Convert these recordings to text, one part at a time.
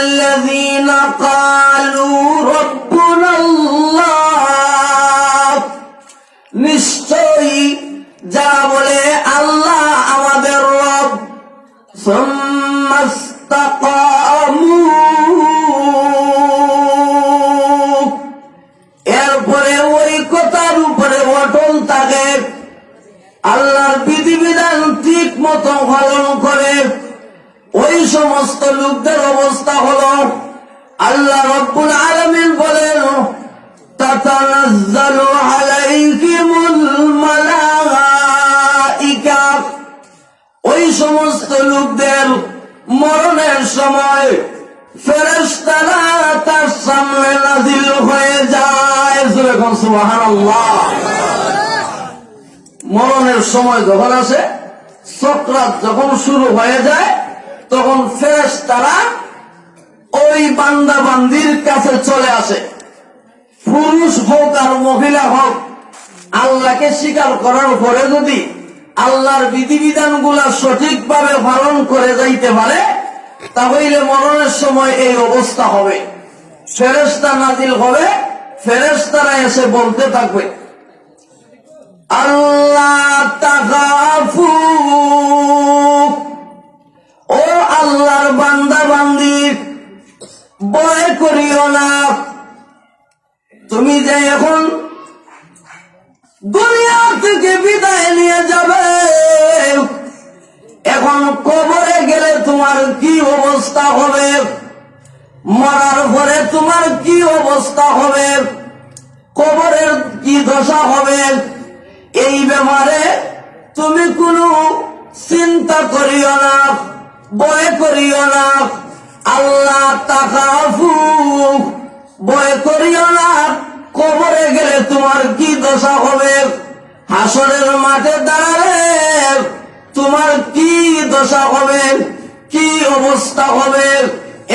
ইন্নাল্লাযীনা ক্বালু রাব্বুনাল্লাহ, নিশ্চয়ই যারা বলে আল্লাহ আমাদের রব, সুম্মা ইসতাকামু, এরপরে ওই কথার উপরে অটল থাকে, আল্লাহর বিধিবিধান ঠিক মতো পালন করে, ওই সমস্ত লোকদের অবস্থা হলো আল্লাহ রাব্বুল আলামিন বলেন তাতানাজ্জালু আলাইহিমুল মালাইকা, ওই সমস্ত লোকদের মরণের সময় ফেরেশতারা তার সামনে নাজিল হয়ে যায়। সুবহানাল্লাহ। মরণের সময় যখন আসে, সাকরাত যখন শুরু হয়ে যায়, তখন ফেরেশতারা ওই বান্দা বান্দির কাছে চলে আসে। পুরুষ হোক আর মহিলা হোক, আল্লাহকে স্বীকার করার পরে যদি আল্লাহর বিধিবিধান গুলা সঠিকভাবে পালন করে যাইতে পারে, তাহলে মরণের সময় এই অবস্থা হবে। ফেরেশতা নাজিল হবে, ফেরেশতারা এসে বলতে থাকবে আল্লাহ তাখাফু, ও আল্লাহর বান্দা বান্দি, ভয় করিও না। তুমি যে এখন দুনিয়া থেকে বিদায় নিয়ে যাবে, এখন কবরে গেলে তোমার কি অবস্থা হবে, মরার পরে তোমার কি অবস্থা হবে, কবরের কি দশা হবে, এই ব্যাপারে তুমি কোনো চিন্তা করিও না, ভয় করিও না। আল্লাহ তাখাফু, ভয় করিও না, কবরে গেলে তোমার কি দশা হবে, হাসরের মাঠে দাঁড়ালে তোমার কি দশা হবে, কি অবস্থা হবে,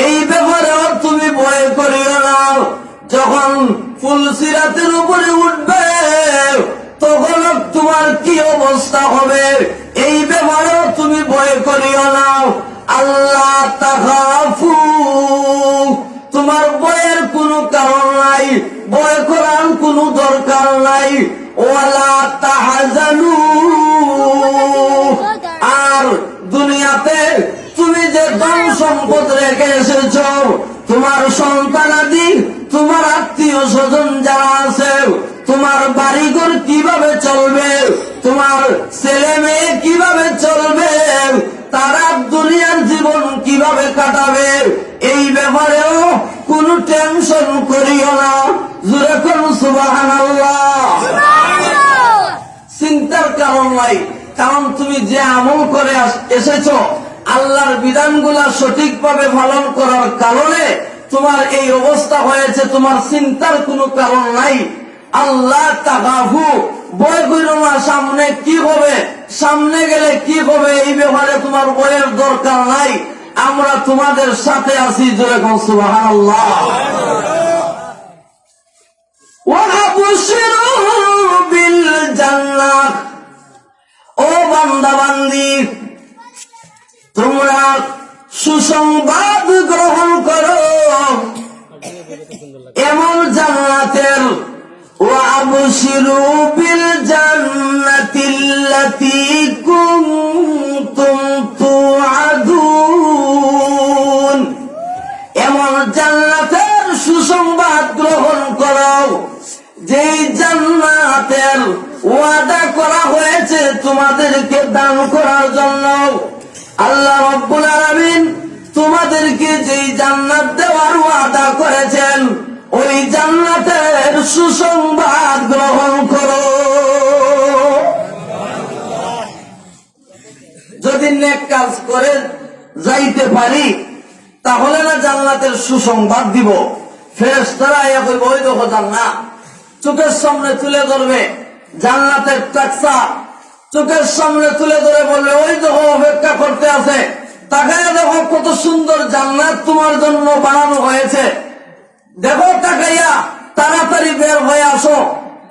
এই ব্যাপারেও তুমি ভয় করিও না। যখন ফুলসিরাতের উপরে উঠবে, তখন তোমার কি অবস্থা হবে, এই ব্যাপারেও তুমি ভয় করিও না। আল্লাহ তাখাফু, তোমার ভয়ের কোনো কারণ নাই, ভয় করার কোনো দরকার নাই। ওয়ালা তাহজানু, আর দুনিয়াতে তুমি যে ধন সম্পদ রেখে এসেছ, তোমার সন্তানাদি, তোমার আত্মীয় স্বজন যারা আছে, তোমার বাড়িঘর কিভাবে চলবে, তোমার ছেলে মেয়ে কিভাবে চলবে, তারা দুনিয়ার জীবন কিভাবে কাটাবে, এই ব্যাপারেও কোনো টেনশন করিও না। জোরে করুন সুবহানাল্লাহ। চিন্তার কারণ নাই, কারণ তুমি যে আমল করে এসেছো, আল্লাহর বিধানগুলা সঠিকভাবে পালন করার কারণে তোমার এই অবস্থা হয়েছে, তোমার চিন্তার কোনো কারণ নাই। আল্লাহ তাখাফু, ভয় করিও না সামনে কি হবে, সামনে গেলে কি হবে, এই ব্যাপারে তোমার ভয়ের দরকার নাই, আমরা তোমাদের সাথে আছি। জোরে কোন সুবহানাল্লাহ। ওয়া আবশিরু বিল জান্নাহ, ও বান্দা বান্দি, তোমরা সুসংবাদ গ্রহণ করো এমন জান্নাতের। ওয়া আবশিরু বিল জান্নাতিল্লাতী কুনতুম তুআদুন, এমন জান্নাতের সুসংবাদ গ্রহণ করো যেই জান্নাতের ওয়াদা করা হয়েছে তোমাদেরকে দান করার জন্য। আল্লাহ রাব্বুল আলামিন তোমাদেরকে যেই জান্নাত দেওয়ার ওয়াদা করেছেন, ওই জান্নাতের সুসংবাদ গ্রহণ করো। যদি নেক কাজ করে যাইতে পারি, তাহলে না জান্নাতের সুসংবাদ দিব। ফেরেশতারা একই বই দেখো জান্নাত চোখের সামনে তুলে ধরবে, জান্নাতের টাকসা চোখের সামনে তুলে ধরে বলবে ওই দেখো অপেক্ষা করতে আছে, তাকায় দেখো কত সুন্দর জান্নাত তোমার জন্য বানানো হয়েছে, দেখো তাকাইয়া তাড়াতাড়ি বের হয়ে আসো,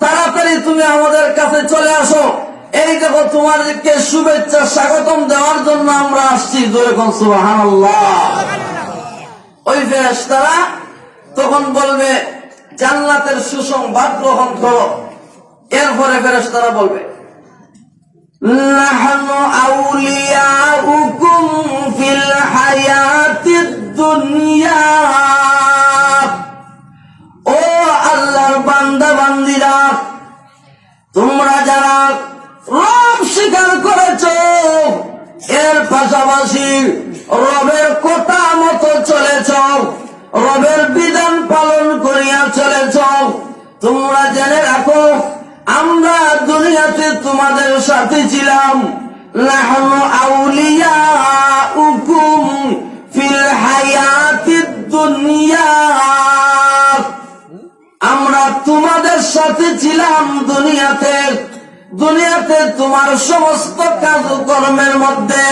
তাড়াতাড়ি তুমি আমাদের কাছে চলে আসো, এই দেখো তোমাদেরকে শুভেচ্ছা স্বাগতম দেওয়ার জন্য আমরা আসছি। জোরে কোন সুবহানাল্লাহ। ওই ফেরেশতারা তখন বলবে জান্নাতের সুসংবাদ গ্রহণ করো। এরপরে ফেরেশতারা বলবে নাহনু আউলিয়াউকুম ফিল হায়াতিদ দুনিয়া। ও আল্লাহর বান্দা বান্দিরা, তোমরা যারা রব স্বীকার করেছ, এর পাশাপাশি রবের কথা মতো চলেছ, রবের বিধান পালন করিয়া চলেছ, তোমরা জেনে রাখো আমরা দুনিয়াতে তোমাদের সাথে ছিলাম। নাহনু আউলিয়াউকুম ফিল হায়াতিদ দুনিয়া। আমরা তোমাদের সাথে ছিলাম দুনিয়াতে। দুনিয়াতে তোমার সমস্ত কাজকর্মের মধ্যে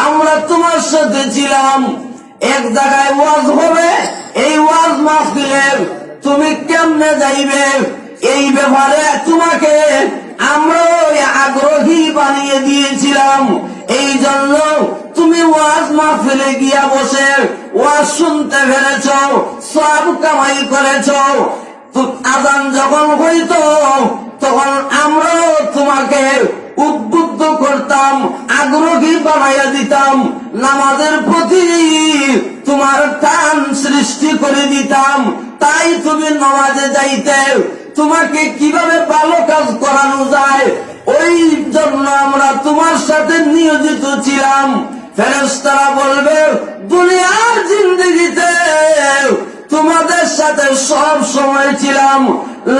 আমরা তোমার সাথে ছিলাম। এক জায়গায় ওয়াজ হবে, এই ওয়াজ মাহফিলের তুমি কেমনে যাইবে এই ব্যাপারে তোমাকে আমরা আগ্রহী বানিয়ে দিয়েছিলাম। এই জন্য তুমি ওয়াজ মাহফিলে গিয়া বসে ওয়াজ শুনতে পেরেছ, সব কামাই করেছ। আজান যখন হইত তখন আমরাও তোমাকে উদ্বুদ্ধ করতাম, আগ্রহী বানাইয়া দিতাম, নামাজের প্রতি তোমার টান সৃষ্টি করে দিতাম। তাই তুমি নামাজে যাইতে, তোমাকে কিভাবে ভালো কাজ করানো যায় ওই জন্য আমরা তোমার সাথে নিয়োজিত ছিলাম। ফেরেশতারা বলবে দুনিয়ার জিন্দেগিতে তোমাদের সাথে সব সময় ছিলাম।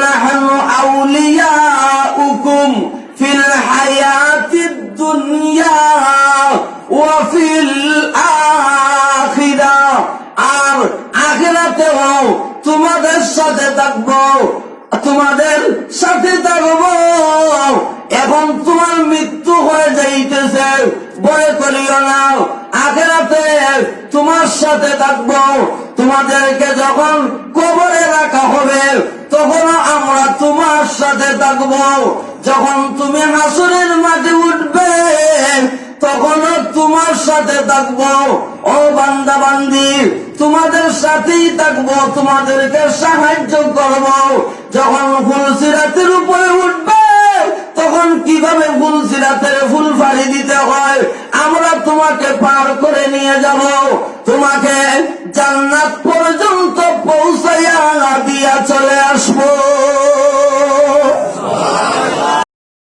নাহনু আউলিয়াউকুম ফিল হায়াতিদ দুনিয়া ওয়া ফিল আখিরাহ। আর আখিরাতেও তোমাদের সাথে থাকবো, তোমাদের সাথে থাকবো। এখন তোমার মৃত্যু হয়ে যাইতেছে, ভয় করিও না, আখিরাতে তোমার সাথে থাকবো। তোমাদেরকে যখন কবরে রাখা হবে তখন আমরা তোমার সাথে থাকবো। যখন তুমি হাসরের মাঠে উঠবে তখনও তোমার সাথে থাকবো। ও বান্দা বান্দি, তোমাদের সাথেই থাকবো, তোমাদেরকে সাহায্য করব। যখন ফুলসিরাতের উপরে উঠবে তখন কিভাবে ফুলসিরাতের ফুল ফাড়ি দিতে হয় আমরা তোমাকে পার করে নিয়ে যাব। তোমাকে জান্নাত